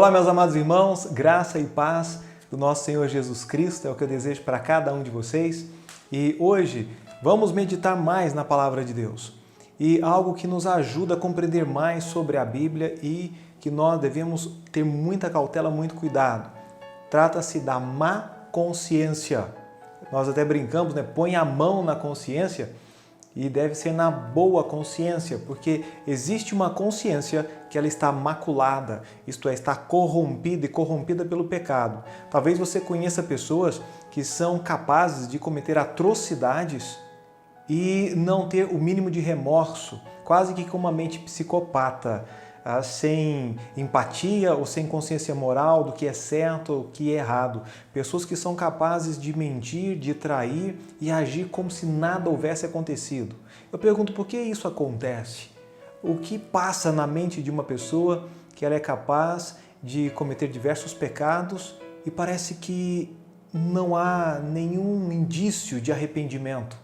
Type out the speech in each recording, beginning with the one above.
Olá, meus amados irmãos, graça e paz do nosso Senhor Jesus Cristo é o que eu desejo para cada um de vocês. E hoje vamos meditar mais na Palavra de Deus e algo que nos ajuda a compreender mais sobre a Bíblia e que nós devemos ter muita cautela, muito cuidado. Trata-se da má consciência. Nós até brincamos, né? Põe a mão na consciência. E deve ser na boa consciência, porque existe uma consciência que ela está maculada, isto é, está corrompida e corrompida pelo pecado. Talvez você conheça pessoas que são capazes de cometer atrocidades e não ter o mínimo de remorso, quase que com uma mente psicopata, sem empatia ou sem consciência moral do que é certo ou o que é errado. Pessoas que são capazes de mentir, de trair e agir como se nada houvesse acontecido. Eu pergunto, por que isso acontece? O que passa na mente de uma pessoa que ela é capaz de cometer diversos pecados e parece que não há nenhum indício de arrependimento?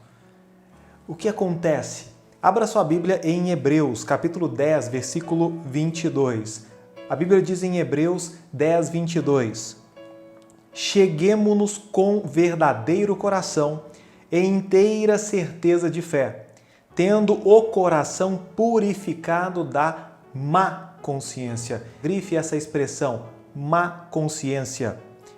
O que acontece? Abra sua Bíblia em Hebreus, capítulo 10, versículo 22. A Bíblia diz em Hebreus 10, 22: Cheguemo-nos com verdadeiro coração e inteira certeza de fé, tendo o coração purificado da má consciência. Grife essa expressão, má consciência,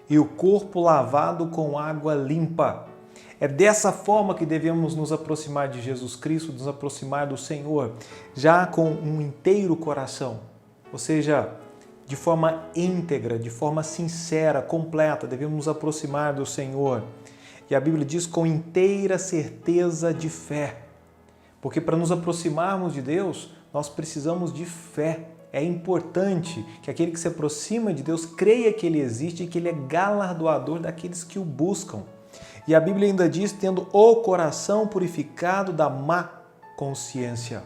e o corpo lavado com água limpa. É dessa forma que devemos nos aproximar de Jesus Cristo, nos aproximar do Senhor, já com um inteiro coração, ou seja, de forma íntegra, de forma sincera, completa, devemos nos aproximar do Senhor. E a Bíblia diz com inteira certeza de fé, porque para nos aproximarmos de Deus, nós precisamos de fé. É importante que aquele que se aproxima de Deus creia que Ele existe e que Ele é galardoador daqueles que o buscam. E a Bíblia ainda diz, tendo o coração purificado da má consciência.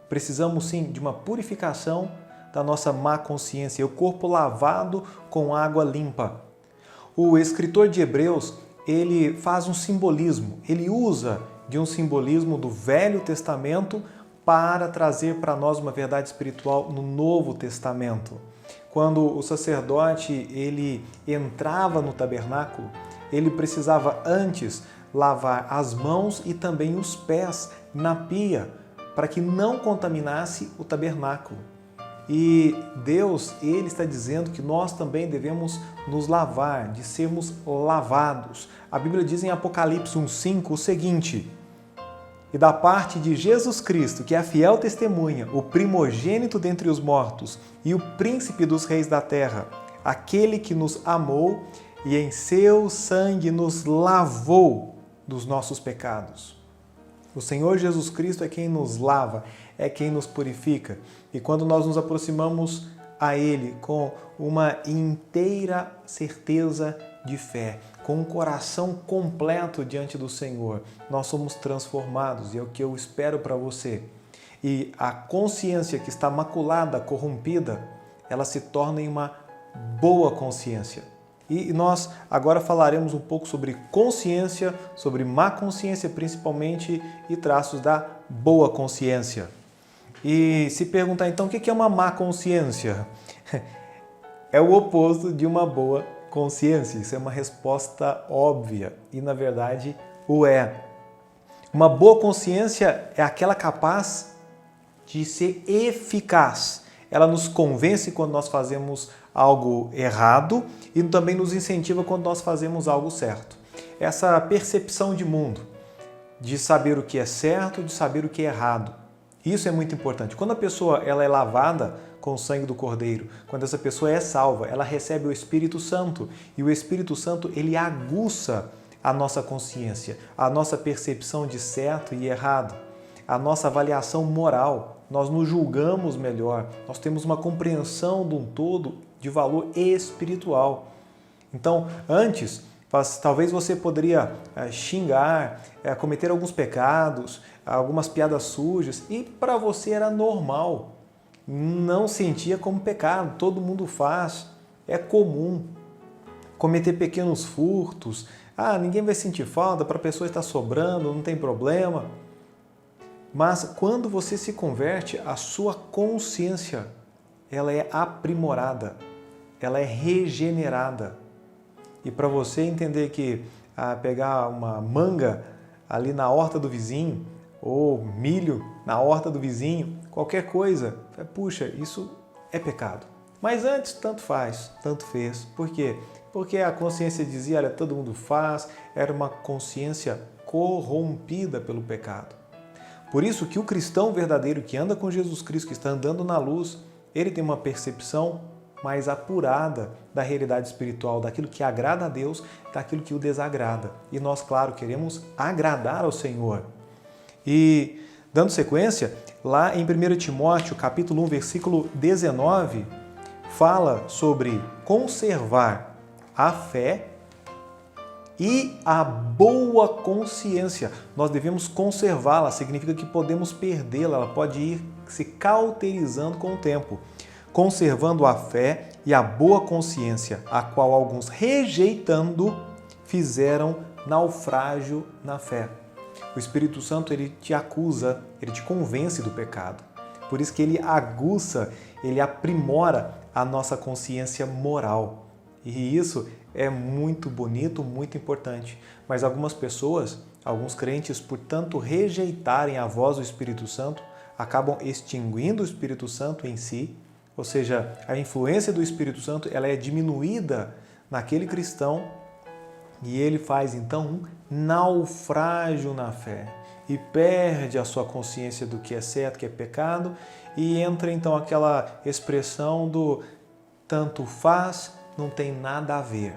Precisamos sim de uma purificação da nossa má consciência, e o corpo lavado com água limpa. O escritor de Hebreus, ele faz um simbolismo, ele usa de um simbolismo do Velho Testamento para trazer para nós uma verdade espiritual no Novo Testamento. Quando o sacerdote ele entrava no tabernáculo, ele precisava antes lavar as mãos e também os pés na pia, para que não contaminasse o tabernáculo. E Deus, Ele está dizendo que nós também devemos nos lavar, de sermos lavados. A Bíblia diz em Apocalipse 1,5 o seguinte: E da parte de Jesus Cristo, que é a fiel testemunha, o primogênito dentre os mortos e o príncipe dos reis da terra, aquele que nos amou e em seu sangue nos lavou dos nossos pecados. O Senhor Jesus Cristo é quem nos lava, é quem nos purifica. E quando nós nos aproximamos a Ele com uma inteira certeza de fé, com um coração completo diante do Senhor, nós somos transformados, e é o que eu espero para você. E a consciência que está maculada, corrompida, ela se torna em uma boa consciência. E nós agora falaremos um pouco sobre consciência, sobre má consciência principalmente e traços da boa consciência. E se perguntar então o que é uma má consciência? É o oposto de uma boa consciência. Isso é uma resposta óbvia e na verdade o é. Uma boa consciência é aquela capaz de ser eficaz. Ela nos convence quando nós fazemos algo errado e também nos incentiva quando nós fazemos algo certo. Essa percepção de mundo, de saber o que é certo, de saber o que é errado. Isso é muito importante. Quando a pessoa ela é lavada com o sangue do Cordeiro, quando essa pessoa é salva, ela recebe o Espírito Santo. E o Espírito Santo, ele aguça a nossa consciência, a nossa percepção de certo e errado, a nossa avaliação moral. Nós nos julgamos melhor, nós temos uma compreensão de um todo de valor espiritual. Então, antes, talvez você poderia xingar, cometer alguns pecados, algumas piadas sujas, e para você era normal, não sentia como pecado, todo mundo faz, é comum. Cometer pequenos furtos, ninguém vai sentir falta, para a pessoa estar sobrando, não tem problema. Mas quando você se converte, a sua consciência ela é aprimorada. ela é regenerada. E para você entender que pegar uma manga ali na horta do vizinho, ou milho na horta do vizinho, qualquer coisa, puxa, isso é pecado. Mas antes, tanto faz, tanto fez. Por quê? Porque a consciência dizia, olha, todo mundo faz, era uma consciência corrompida pelo pecado. Por isso que o cristão verdadeiro que anda com Jesus Cristo, que está andando na luz, ele tem uma percepção mais apurada da realidade espiritual, daquilo que agrada a Deus, daquilo que o desagrada. E nós, claro, queremos agradar ao Senhor. E, dando sequência, lá em 1 Timóteo, capítulo 1, versículo 19, fala sobre conservar a fé e a boa consciência. Nós devemos conservá-la, significa que podemos perdê-la, ela pode ir se cauterizando com o tempo. Conservando a fé e a boa consciência, a qual alguns, rejeitando, fizeram naufrágio na fé. O Espírito Santo, ele te acusa, ele te convence do pecado. Por isso que ele aguça, ele aprimora a nossa consciência moral. E isso é muito bonito, muito importante. Mas algumas pessoas, alguns crentes, por tanto rejeitarem a voz do Espírito Santo, acabam extinguindo o Espírito Santo em si. Ou seja, a influência do Espírito Santo ela é diminuída naquele cristão e ele faz então um naufrágio na fé e perde a sua consciência do que é certo, que é pecado e entra então aquela expressão do tanto faz, não tem nada a ver.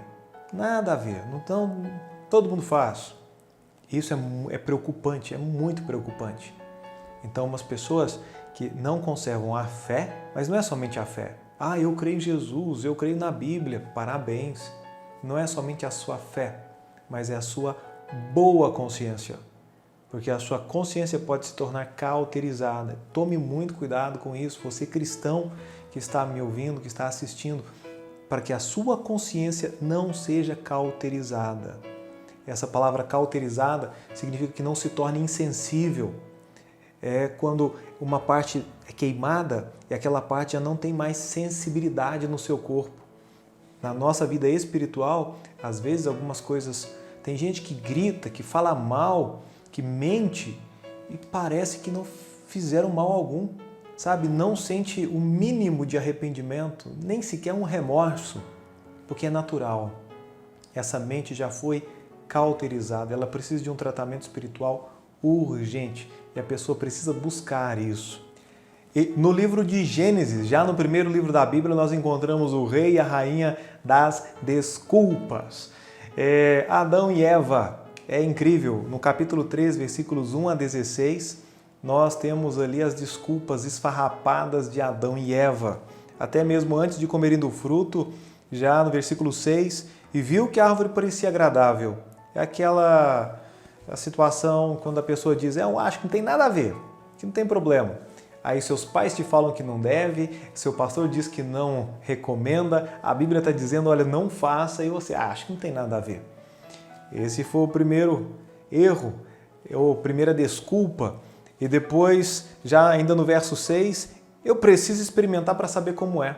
Nada a ver. Então, todo mundo faz. Isso é preocupante, é muito preocupante. Então, umas pessoas que não conservam a fé, mas não é somente a fé. Eu creio em Jesus, eu creio na Bíblia, parabéns. Não é somente a sua fé, mas é a sua boa consciência. Porque a sua consciência pode se tornar cauterizada. Tome muito cuidado com isso, você cristão que está me ouvindo, que está assistindo, para que a sua consciência não seja cauterizada. Essa palavra cauterizada significa que não se torne insensível. É quando uma parte é queimada e aquela parte já não tem mais sensibilidade no seu corpo. Na nossa vida espiritual, às vezes algumas coisas... Tem gente que grita, que fala mal, que mente e parece que não fizeram mal algum, sabe? Não sente o mínimo de arrependimento, nem sequer um remorso, porque é natural. Essa mente já foi cauterizada, ela precisa de um tratamento espiritual urgente e a pessoa precisa buscar isso. E no livro de Gênesis, já no primeiro livro da Bíblia, nós encontramos o rei e a rainha das desculpas. Adão e Eva, é incrível. No capítulo 3, versículos 1 a 16, nós temos ali as desculpas esfarrapadas de Adão e Eva. Até mesmo antes de comerem do fruto, já no versículo 6, e viu que a árvore parecia agradável. É aquela a situação quando a pessoa diz, eu acho que não tem nada a ver, que não tem problema. Aí seus pais te falam que não deve, seu pastor diz que não recomenda, a Bíblia está dizendo, olha, não faça, e você acha que não tem nada a ver. Esse foi o primeiro erro, ou primeira desculpa. E depois, já ainda no verso 6, eu preciso experimentar para saber como é.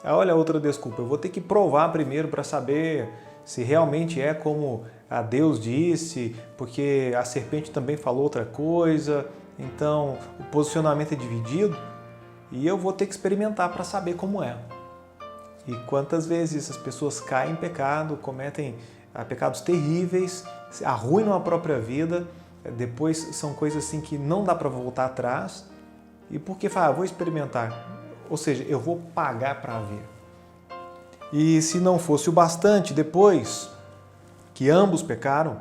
Olha a outra desculpa, eu vou ter que provar primeiro para saber se realmente é como a Deus disse, porque a serpente também falou outra coisa, então o posicionamento é dividido e eu vou ter que experimentar para saber como é. E quantas vezes as pessoas caem em pecado, cometem pecados terríveis, arruinam a própria vida, depois são coisas assim que não dá para voltar atrás, e porque fala, vou experimentar, ou seja, eu vou pagar para ver. E se não fosse o bastante, depois que ambos pecaram,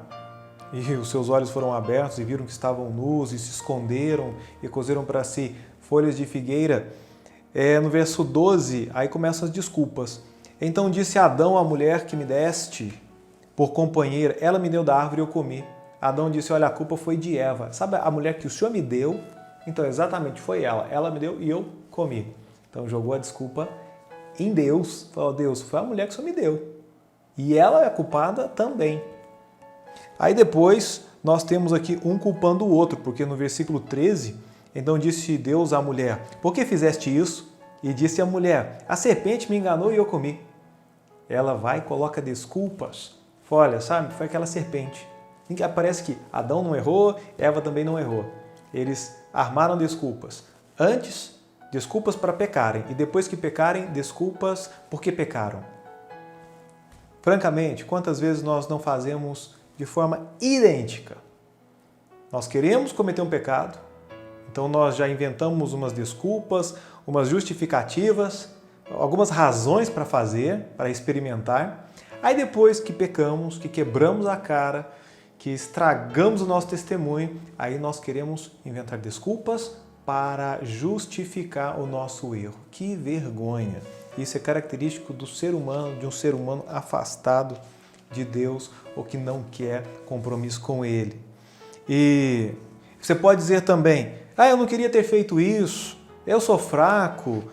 e os seus olhos foram abertos e viram que estavam nus e se esconderam e cozeram para si folhas de figueira, no verso 12, aí começam as desculpas. Então disse Adão à mulher que me deste por companheira, ela me deu da árvore e eu comi. Adão disse, olha, a culpa foi de Eva. Sabe a mulher que o Senhor me deu? Então exatamente foi ela. Ela me deu e eu comi. Então jogou a desculpa em Deus. Falou, Deus, foi a mulher que o Senhor me deu. E ela é culpada também. Aí depois nós temos aqui um culpando o outro, porque no versículo 13, então disse Deus à mulher, por que fizeste isso? E disse a mulher, a serpente me enganou e eu comi. ela vai e coloca desculpas. Olha, sabe, foi aquela serpente. Parece que Adão não errou, Eva também não errou. Eles armaram desculpas. Antes, desculpas para pecarem. E depois que pecarem, desculpas porque pecaram. Francamente, quantas vezes nós não fazemos de forma idêntica? Nós queremos cometer um pecado, então nós já inventamos umas desculpas, umas justificativas, algumas razões para fazer, para experimentar. Aí depois que pecamos, que quebramos a cara, que estragamos o nosso testemunho, aí nós queremos inventar desculpas para justificar o nosso erro. Que vergonha! Isso é característico do ser humano, de um ser humano afastado de Deus ou que não quer compromisso com Ele. E você pode dizer também, eu não queria ter feito isso, eu sou fraco,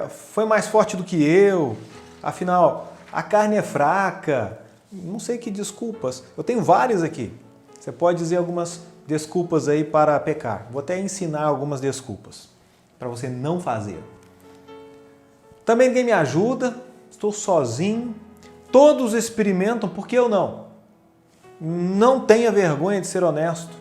foi mais forte do que eu, afinal, a carne é fraca, não sei que desculpas. Eu tenho várias aqui. Você pode dizer algumas desculpas aí para pecar. Vou até ensinar algumas desculpas para você não fazer. Também ninguém me ajuda, estou sozinho, todos experimentam, por que eu não? Não tenha vergonha de ser honesto,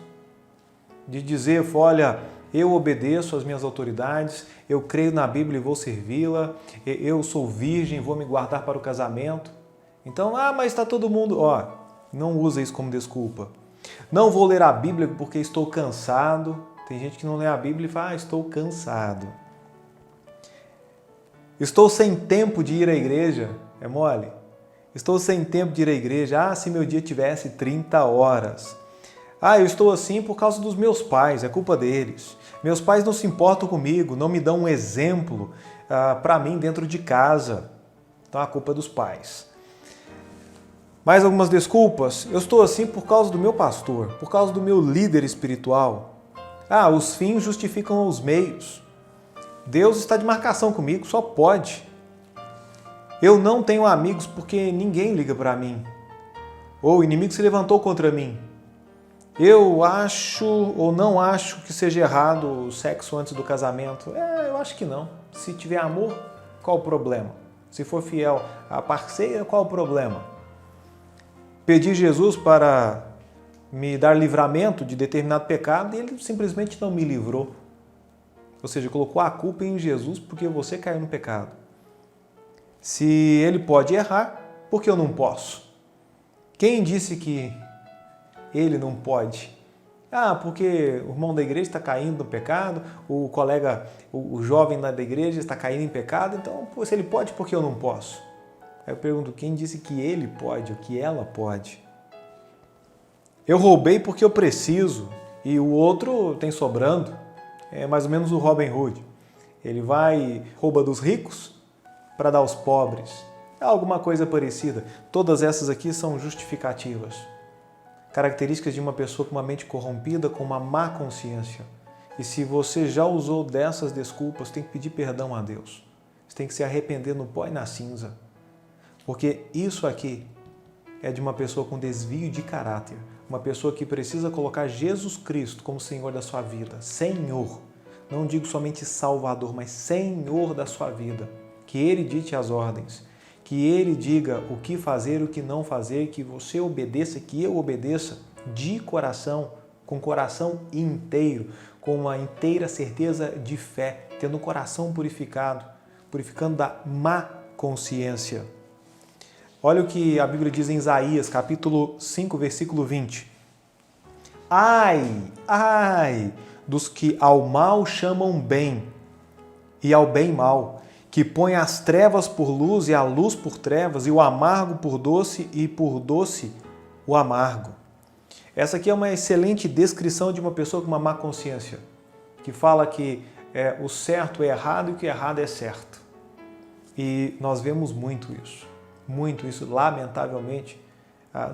de dizer, olha, eu obedeço às minhas autoridades, eu creio na Bíblia e vou servi-la, eu sou virgem, vou me guardar para o casamento. Então, mas está todo mundo... não usa isso como desculpa. Não vou ler a Bíblia porque estou cansado. Tem gente que não lê a Bíblia e fala, estou cansado. Estou sem tempo de ir à igreja. É mole? Estou sem tempo de ir à igreja. Se meu dia tivesse 30 horas. Eu estou assim por causa dos meus pais, é culpa deles. Meus pais não se importam comigo, não me dão um exemplo para mim dentro de casa. Então a culpa é dos pais. Mais algumas desculpas. Eu estou assim por causa do meu pastor, por causa do meu líder espiritual. Os fins justificam os meios. Deus está de marcação comigo, só pode. Eu não tenho amigos porque ninguém liga para mim. Ou o inimigo se levantou contra mim. Eu acho ou não acho que seja errado o sexo antes do casamento. Eu acho que não. Se tiver amor, qual o problema? Se for fiel à parceira, qual o problema? Pedi Jesus para me dar livramento de determinado pecado e ele simplesmente não me livrou. Ou seja, colocou a culpa em Jesus porque você caiu no pecado. Se ele pode errar, por que eu não posso? Quem disse que ele não pode? Porque o irmão da igreja está caindo no pecado, o colega, o jovem da igreja está caindo em pecado, então se ele pode, por que eu não posso? Aí eu pergunto, quem disse que ele pode, ou que ela pode? Eu roubei porque eu preciso e o outro tem sobrando. É mais ou menos o Robin Hood. Ele vai e rouba dos ricos para dar aos pobres. Alguma coisa parecida. Todas essas aqui são justificativas. Características de uma pessoa com uma mente corrompida, com uma má consciência. E se você já usou dessas desculpas, tem que pedir perdão a Deus. Você tem que se arrepender no pó e na cinza. Porque isso aqui é de uma pessoa com desvio de caráter. Uma pessoa que precisa colocar Jesus Cristo como Senhor da sua vida. Senhor. Não digo somente Salvador, mas Senhor da sua vida. Que Ele dite as ordens. Que Ele diga o que fazer e o que não fazer. Que você obedeça, que eu obedeça de coração, com coração inteiro, com uma inteira certeza de fé, tendo o coração purificado, purificando da má consciência. Olha o que a Bíblia diz em Isaías, capítulo 5, versículo 20. Ai dos que ao mal chamam bem e ao bem mal, que põem as trevas por luz e a luz por trevas, e o amargo por doce e por doce o amargo. Essa aqui é uma excelente descrição de uma pessoa com uma má consciência, que fala que o certo é errado e que o errado é certo. E nós vemos muito isso, lamentavelmente,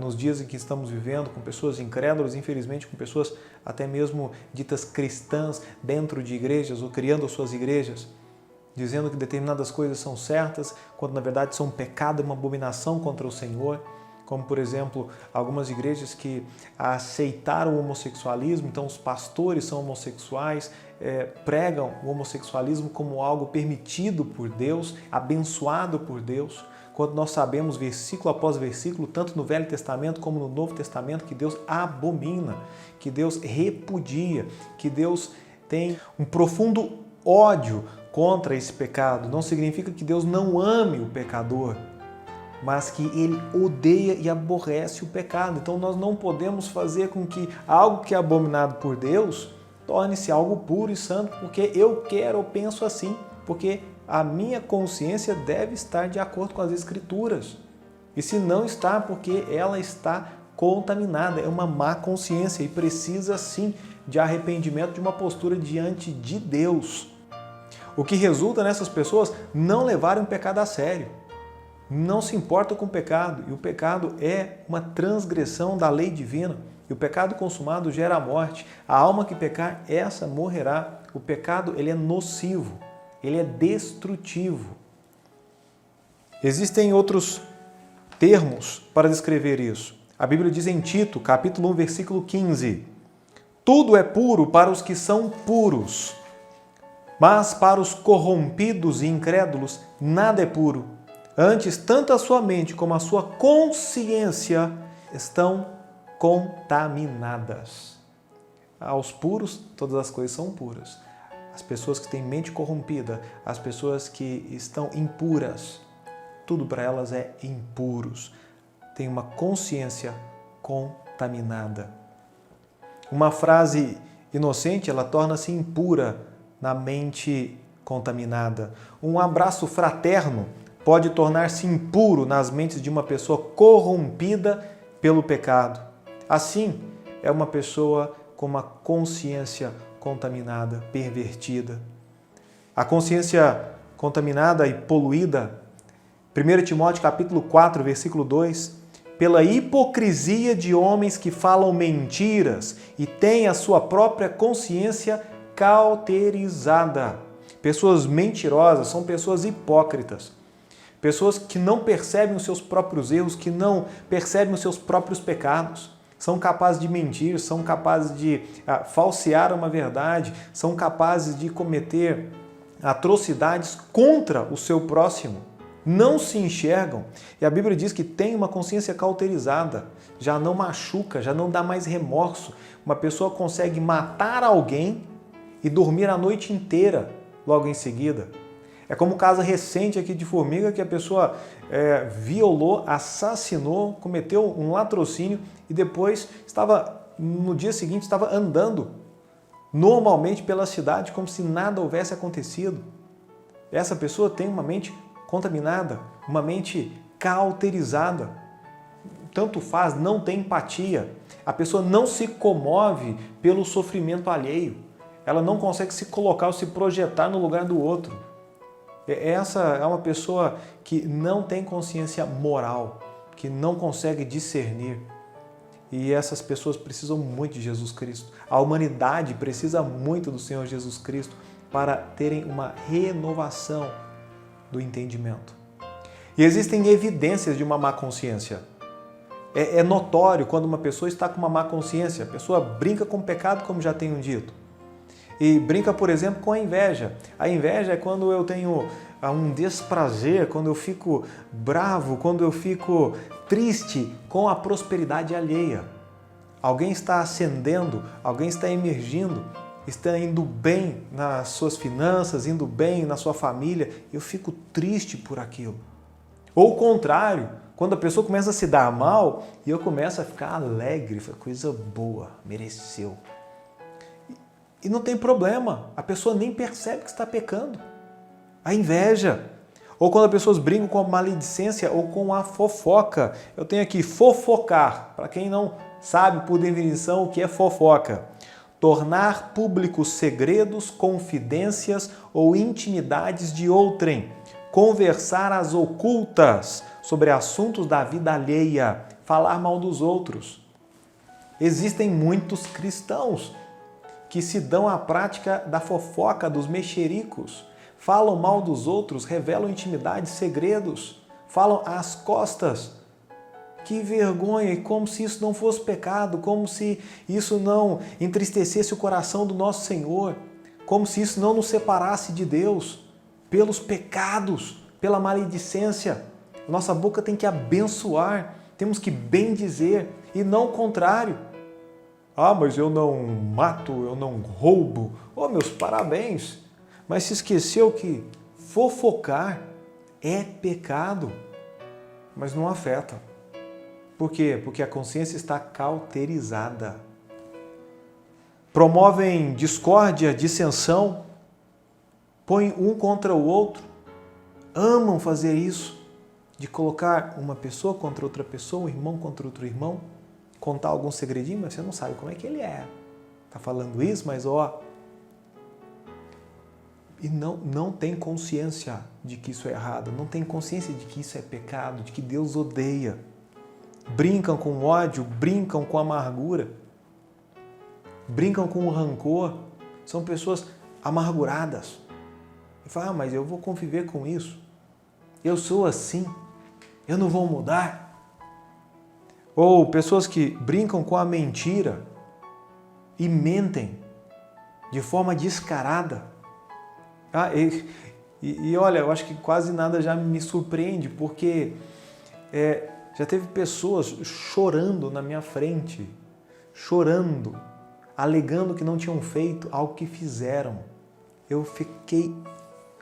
nos dias em que estamos vivendo, com pessoas incrédulas, infelizmente com pessoas até mesmo ditas cristãs dentro de igrejas ou criando suas igrejas, dizendo que determinadas coisas são certas, quando na verdade são um pecado, uma abominação contra o Senhor, como por exemplo, algumas igrejas que aceitaram o homossexualismo, então os pastores são homossexuais, pregam o homossexualismo como algo permitido por Deus, abençoado por Deus, quando nós sabemos versículo após versículo, tanto no Velho Testamento como no Novo Testamento, que Deus abomina, que Deus repudia, que Deus tem um profundo ódio contra esse pecado. Não significa que Deus não ame o pecador, mas que Ele odeia e aborrece o pecado. Então nós não podemos fazer com que algo que é abominado por Deus torne-se algo puro e santo, porque eu quero ou penso assim, porque a minha consciência deve estar de acordo com as Escrituras. E se não está, porque ela está contaminada, é uma má consciência e precisa sim de arrependimento, de uma postura diante de Deus. O que resulta nessas pessoas não levarem o pecado a sério. Não se importam com o pecado, e o pecado é uma transgressão da lei divina. E o pecado consumado gera a morte. A alma que pecar, essa morrerá. O pecado, ele é nocivo, ele é destrutivo. Existem outros termos para descrever isso. A Bíblia diz em Tito, capítulo 1, versículo 15: tudo é puro para os que são puros, mas para os corrompidos e incrédulos nada é puro. Antes, tanto a sua mente como a sua consciência estão contaminadas. Aos puros, todas as coisas são puras. As pessoas que têm mente corrompida, as pessoas que estão impuras, tudo para elas é impuros. Tem uma consciência contaminada. Uma frase inocente, ela torna-se impura na mente contaminada. Um abraço fraterno pode tornar-se impuro nas mentes de uma pessoa corrompida pelo pecado. Assim, é uma pessoa com uma consciência contaminada, pervertida. A consciência contaminada e poluída, 1 Timóteo capítulo 4, versículo 2, pela hipocrisia de homens que falam mentiras e têm a sua própria consciência cauterizada. Pessoas mentirosas são pessoas hipócritas. Pessoas que não percebem os seus próprios erros, que não percebem os seus próprios pecados. São capazes de mentir, são capazes de falsear uma verdade, são capazes de cometer atrocidades contra o seu próximo. Não se enxergam. E a Bíblia diz que tem uma consciência cauterizada, já não machuca, já não dá mais remorso. Uma pessoa consegue matar alguém e dormir a noite inteira logo em seguida. É como o caso recente aqui de Formiga, que a pessoa violou, assassinou, cometeu um latrocínio e depois no dia seguinte, estava andando normalmente pela cidade como se nada houvesse acontecido. Essa pessoa tem uma mente contaminada, uma mente cauterizada. Tanto faz, não tem empatia. A pessoa não se comove pelo sofrimento alheio. Ela não consegue se colocar ou se projetar no lugar do outro. Essa é uma pessoa que não tem consciência moral, que não consegue discernir. E essas pessoas precisam muito de Jesus Cristo. A humanidade precisa muito do Senhor Jesus Cristo para terem uma renovação do entendimento. E existem evidências de uma má consciência. É notório quando uma pessoa está com uma má consciência. A pessoa brinca com o pecado, como já tenho dito. E brinca, por exemplo, com a inveja. A inveja é quando eu tenho um desprazer, quando eu fico bravo, quando eu fico triste com a prosperidade alheia. Alguém está ascendendo, alguém está emergindo, está indo bem nas suas finanças, indo bem na sua família, eu fico triste por aquilo. Ou o contrário, quando a pessoa começa a se dar mal e eu começo a ficar alegre, coisa boa, mereceu. E não tem problema, a pessoa nem percebe que está pecando. A inveja. Ou quando as pessoas brincam com a maledicência ou com a fofoca. Eu tenho aqui fofocar. Para quem não sabe por definição o que é fofoca. Tornar públicos segredos, confidências ou intimidades de outrem. Conversar às ocultas sobre assuntos da vida alheia. Falar mal dos outros. Existem muitos cristãos que se dão à prática da fofoca, dos mexericos, falam mal dos outros, revelam intimidades, segredos, falam às costas. Que vergonha! E como se isso não fosse pecado, como se isso não entristecesse o coração do nosso Senhor, como se isso não nos separasse de Deus pelos pecados, pela maledicência. Nossa boca tem que abençoar, temos que bendizer e não o contrário. Ah, mas eu não mato, eu não roubo. Oh, meus parabéns! Mas se esqueceu que fofocar é pecado, mas não afeta. Por quê? Porque a consciência está cauterizada. Promovem discórdia, dissensão, põem um contra o outro, amam fazer isso, de colocar uma pessoa contra outra pessoa, um irmão contra outro irmão, contar algum segredinho, mas você não sabe como é que ele é. Está falando isso, mas ó... E não tem consciência de que isso é errado, não tem consciência de que isso é pecado, de que Deus odeia. Brincam com ódio, brincam com amargura, brincam com rancor. São pessoas amarguradas. E falam, mas eu vou conviver com isso. Eu sou assim, eu não vou mudar. Ou pessoas que brincam com a mentira e mentem de forma descarada. E olha, eu acho que quase nada já me surpreende, porque já teve pessoas chorando na minha frente, chorando, alegando que não tinham feito algo que fizeram. Eu fiquei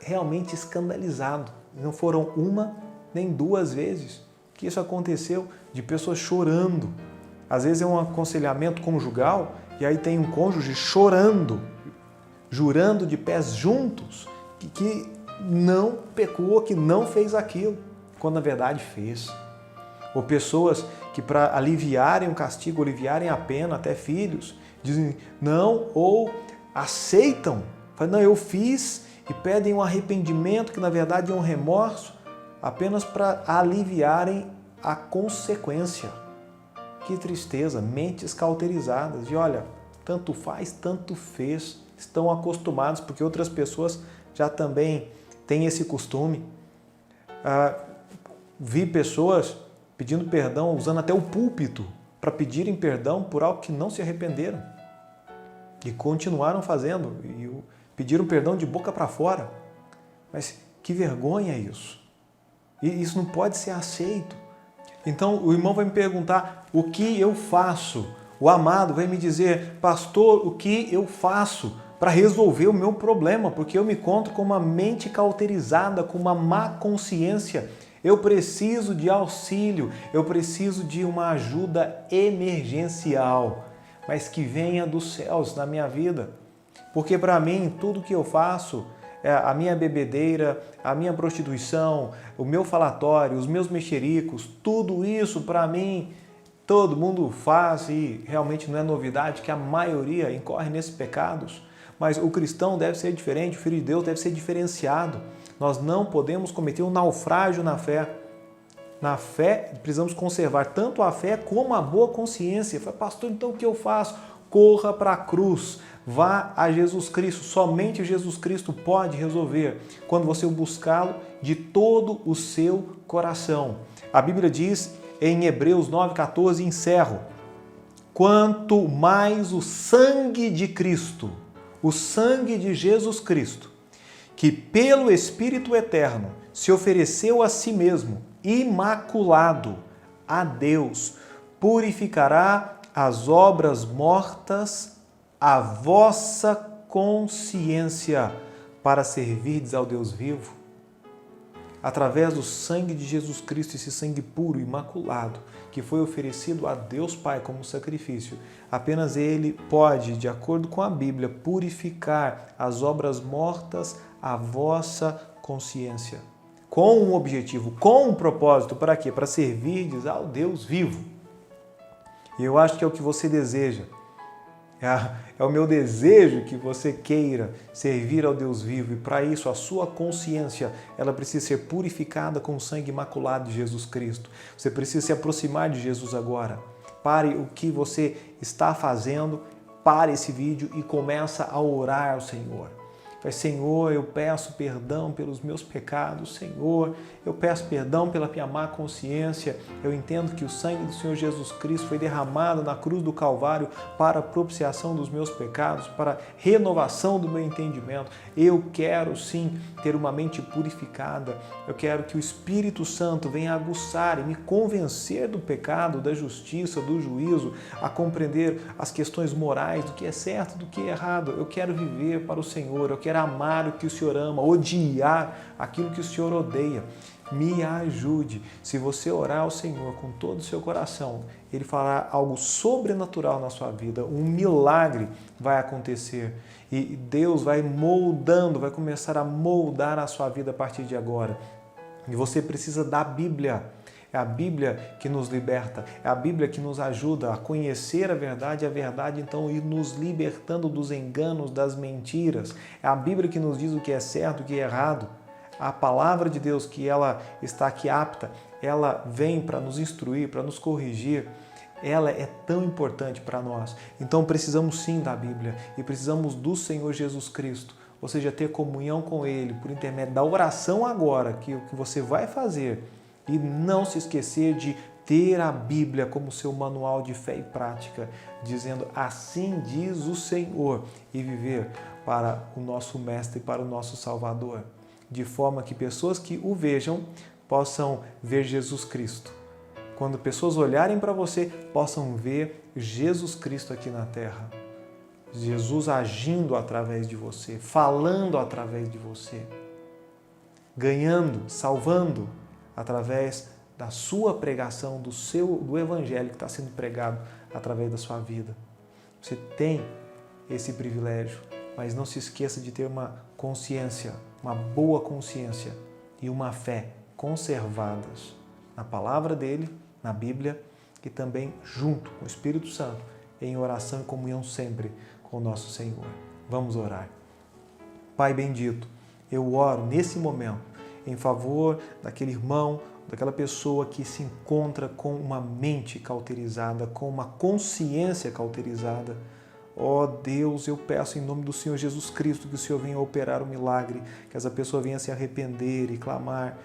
realmente escandalizado. Não foram uma nem duas vezes que isso aconteceu, de pessoas chorando. Às vezes é um aconselhamento conjugal e aí tem um cônjuge chorando, jurando de pés juntos que não pecou, que não fez aquilo, quando na verdade fez. Ou pessoas que para aliviarem o castigo, aliviarem a pena, até filhos, dizem não ou aceitam, falam, não, eu fiz, e pedem um arrependimento, que na verdade é um remorso, apenas para aliviarem a consequência. Que tristeza, mentes cauterizadas, e olha, tanto faz, tanto fez, estão acostumados, porque outras pessoas já também têm esse costume. Vi pessoas pedindo perdão, usando até o púlpito para pedirem perdão por algo que não se arrependeram e continuaram fazendo, e pediram perdão de boca para fora. Mas que vergonha isso! E isso não pode ser aceito. Então o irmão vai me perguntar o que eu faço. O amado vai me dizer, pastor, o que eu faço para resolver o meu problema? Porque eu me encontro com uma mente cauterizada, com uma má consciência. Eu preciso de auxílio, eu preciso de uma ajuda emergencial, mas que venha dos céus na minha vida. Porque para mim, tudo que eu faço, a minha bebedeira, a minha prostituição, o meu falatório, os meus mexericos, tudo isso para mim, todo mundo faz e realmente não é novidade que a maioria incorre nesses pecados. Mas o cristão deve ser diferente, o Filho de Deus deve ser diferenciado. Nós não podemos cometer um naufrágio na fé. Na fé, precisamos conservar tanto a fé como a boa consciência. Fala, pastor, então o que eu faço? Corra para a cruz, vá a Jesus Cristo. Somente Jesus Cristo pode resolver quando você o buscá-lo de todo o seu coração. A Bíblia diz em Hebreus 9,14, encerro, quanto mais o sangue de Cristo, o sangue de Jesus Cristo, que pelo Espírito Eterno se ofereceu a si mesmo, imaculado, a Deus, purificará as obras mortas, a vossa consciência, para servirdes ao Deus vivo. Através do sangue de Jesus Cristo, esse sangue puro, imaculado, que foi oferecido a Deus Pai como sacrifício, apenas Ele pode, de acordo com a Bíblia, purificar as obras mortas, a vossa consciência. Com um objetivo, com um propósito, para quê? Para servirdes ao Deus vivo. E eu acho que é o que você deseja. É o meu desejo que você queira servir ao Deus vivo, e para isso a sua consciência ela precisa ser purificada com o sangue imaculado de Jesus Cristo. Você precisa se aproximar de Jesus agora. Pare o que você está fazendo, pare esse vídeo e começa a orar ao Senhor. Senhor, eu peço perdão pelos meus pecados. Senhor, eu peço perdão pela minha má consciência. Eu entendo que o sangue do Senhor Jesus Cristo foi derramado na cruz do Calvário para a propiciação dos meus pecados, para a renovação do meu entendimento. Eu quero sim ter uma mente purificada. Eu quero que o Espírito Santo venha aguçar e me convencer do pecado, da justiça, do juízo, a compreender as questões morais, do que é certo, do que é errado. Eu quero viver para o Senhor, eu quero amar o que o Senhor ama, odiar aquilo que o Senhor odeia. Me ajude. Se você orar ao Senhor com todo o seu coração, Ele fará algo sobrenatural na sua vida, um milagre vai acontecer e Deus vai moldando, vai começar a moldar a sua vida a partir de agora. E você precisa da Bíblia. É a Bíblia que nos liberta, é a Bíblia que nos ajuda a conhecer a verdade então ir nos libertando dos enganos, das mentiras. É a Bíblia que nos diz o que é certo, o que é errado. A palavra de Deus, que ela está aqui apta, ela vem para nos instruir, para nos corrigir. Ela é tão importante para nós. Então precisamos sim da Bíblia e precisamos do Senhor Jesus Cristo. Ou seja, ter comunhão com Ele por intermédio da oração agora, que o que você vai fazer. E não se esquecer de ter a Bíblia como seu manual de fé e prática, dizendo assim diz o Senhor, e viver para o nosso Mestre e para o nosso Salvador, de forma que pessoas que o vejam possam ver Jesus Cristo. Quando pessoas olharem para você, possam ver Jesus Cristo aqui na terra. Jesus agindo através de você, falando através de você, ganhando, salvando, através da sua pregação, do evangelho que está sendo pregado através da sua vida. Você tem esse privilégio, mas não se esqueça de ter uma consciência, uma boa consciência e uma fé conservadas na palavra dele, na Bíblia, e também junto com o Espírito Santo, em oração e comunhão sempre com o nosso Senhor. Vamos orar. Pai bendito, eu oro nesse momento em favor daquele irmão, daquela pessoa que se encontra com uma mente cauterizada, com uma consciência cauterizada. Ó Deus, eu peço em nome do Senhor Jesus Cristo que o Senhor venha operar o milagre, que essa pessoa venha se arrepender e clamar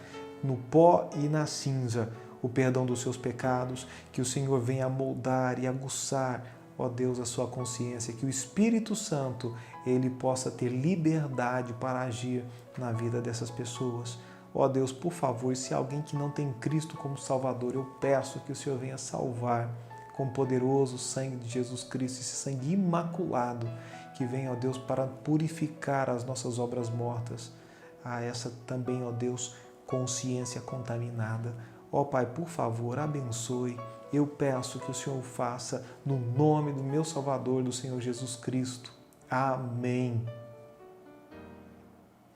no pó e na cinza o perdão dos seus pecados, que o Senhor venha moldar e aguçar, ó Deus, a sua consciência, que o Espírito Santo, ele possa ter liberdade para agir na vida dessas pessoas. Ó Deus, por favor, se há alguém que não tem Cristo como Salvador, eu peço que o Senhor venha salvar com o poderoso sangue de Jesus Cristo, esse sangue imaculado, que vem, ó Deus, para purificar as nossas obras mortas. A essa também, ó Deus, consciência contaminada. Ó Pai, por favor, abençoe. Eu peço que o Senhor o faça no nome do meu Salvador, do Senhor Jesus Cristo. Amém.